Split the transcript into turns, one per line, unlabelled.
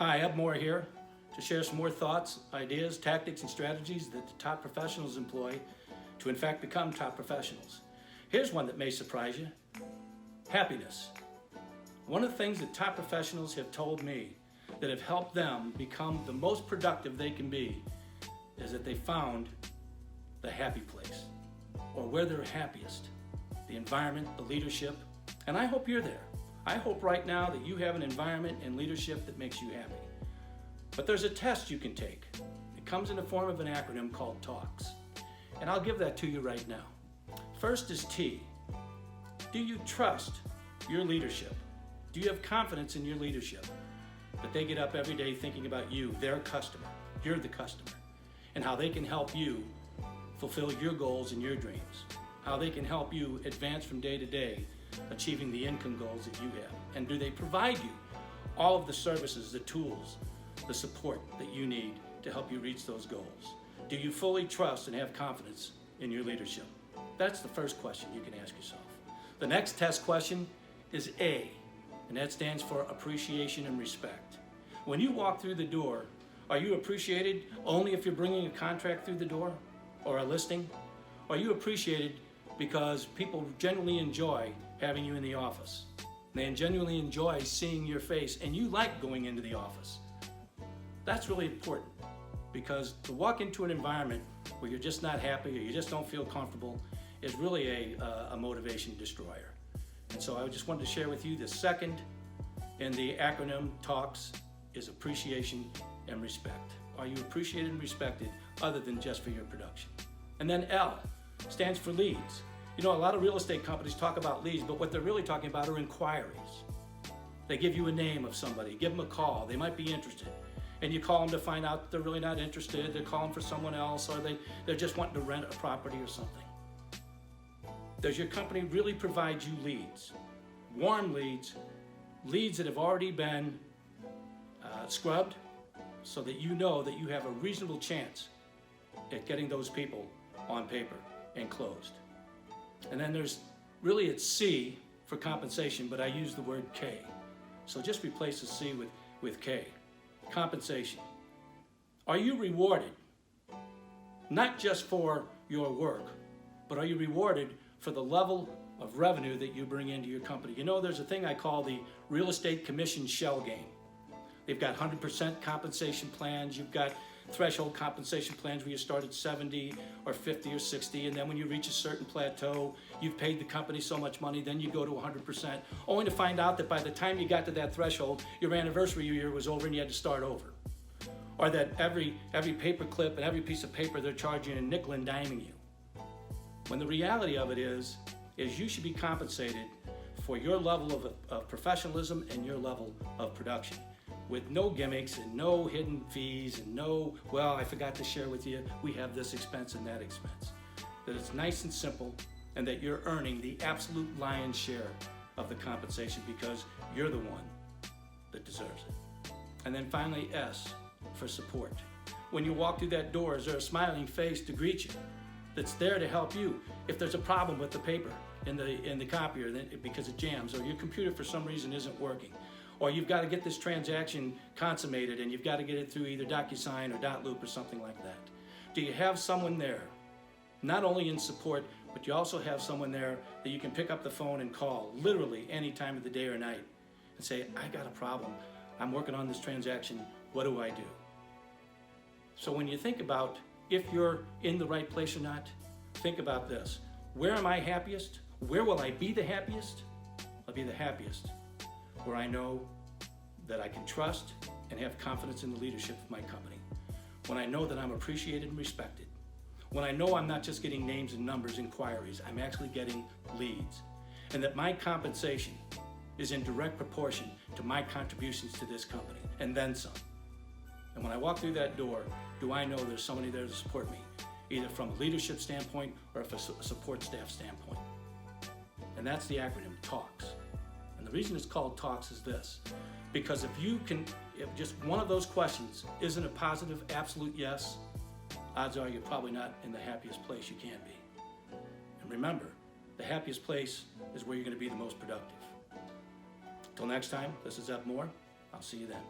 Hi, Eb Moore here to share some more thoughts, ideas, tactics, and strategies that the top professionals employ to in fact become top professionals. Here's one that may surprise you. Happiness. One of the things that top professionals have told me that have helped them become the most productive they can be is that they found the happy place, or where they're happiest, the environment, the leadership, and I hope you're there. I hope right now that you have an environment and leadership that makes you happy. But there's a test you can take. It comes in the form of an acronym called T.A.L.K.S. And I'll give that to you right now. First is T. Do you trust your leadership? Do you have confidence in your leadership? That they get up every day thinking about you, their customer, you're the customer, and how they can help you fulfill your goals and your dreams. How they can help you advance from day to day, achieving the income goals that you have. And do they provide you all of the services, the tools, the support that you need to help you reach those goals? Do you fully trust and have confidence in your leadership? That's the first question you can ask yourself. The next test question is A, and that stands for appreciation and respect. When you walk through the door, are you appreciated only if you're bringing a contract through the door or a listing? Are you appreciated because people genuinely enjoy having you in the office? They genuinely enjoy seeing your face and you like going into the office. That's really important, because to walk into an environment where you're just not happy or you just don't feel comfortable is really a motivation destroyer. And so I just wanted to share with you the second in the acronym T.A.L.K.S is appreciation and respect. Are you appreciated and respected other than just for your production? And then L stands for leads. You know, a lot of real estate companies talk about leads, but what they're really talking about are inquiries. They give you a name of somebody, give them a call, they might be interested. And you call them to find out that they're really not interested, they're calling for someone else, or they're just wanting to rent a property or something. Does your company really provide you leads? Warm leads, leads that have already been scrubbed, so that you know that you have a reasonable chance at getting those people on paper and closed. And then there's really, it's C for compensation, but I use the word K. So just replace the C with K. Compensation. Are you rewarded not just for your work, but are you rewarded for the level of revenue that you bring into your company? You know, there's a thing I call the real estate commission shell game. They've got 100% compensation plans. You've got threshold compensation plans where you start at 70 or 50 or 60, and then when you reach a certain plateau, you've paid the company so much money, then you go to 100%, only to find out that by the time you got to that threshold, your anniversary year was over and you had to start over. Or that every paper clip and every piece of paper they're charging a nickel and diming you. When the reality of it is you should be compensated for your level of professionalism and your level of production, with no gimmicks and no hidden fees and no, well, I forgot to share with you, we have this expense and that expense. That it's nice and simple, and that you're earning the absolute lion's share of the compensation because you're the one that deserves it. And then finally, S for support. When you walk through that door, is there a smiling face to greet you that's there to help you? If there's a problem with the paper in the copier because it jams, or your computer for some reason isn't working, or you've got to get this transaction consummated and you've got to get it through either DocuSign or .loop or something like that. Do you have someone there, not only in support, but you also have someone there that you can pick up the phone and call literally any time of the day or night and say, I got a problem, I'm working on this transaction, what do I do? So when you think about if you're in the right place or not, think about this. Where am I happiest? Where will I be the happiest? I'll be the happiest where I know that I can trust and have confidence in the leadership of my company. When I know that I'm appreciated and respected. When I know I'm not just getting names and numbers, inquiries, I'm actually getting leads. And that my compensation is in direct proportion to my contributions to this company, and then some. And when I walk through that door, do I know there's somebody there to support me, either from a leadership standpoint or a support staff standpoint? And that's the acronym T.A.L.K.S. And the reason it's called T.A.L.K.S is this, because if just one of those questions isn't a positive, absolute yes, odds are you're probably not in the happiest place you can be. And remember, the happiest place is where you're going to be the most productive. Till next time, this is Eb Moore. I'll see you then.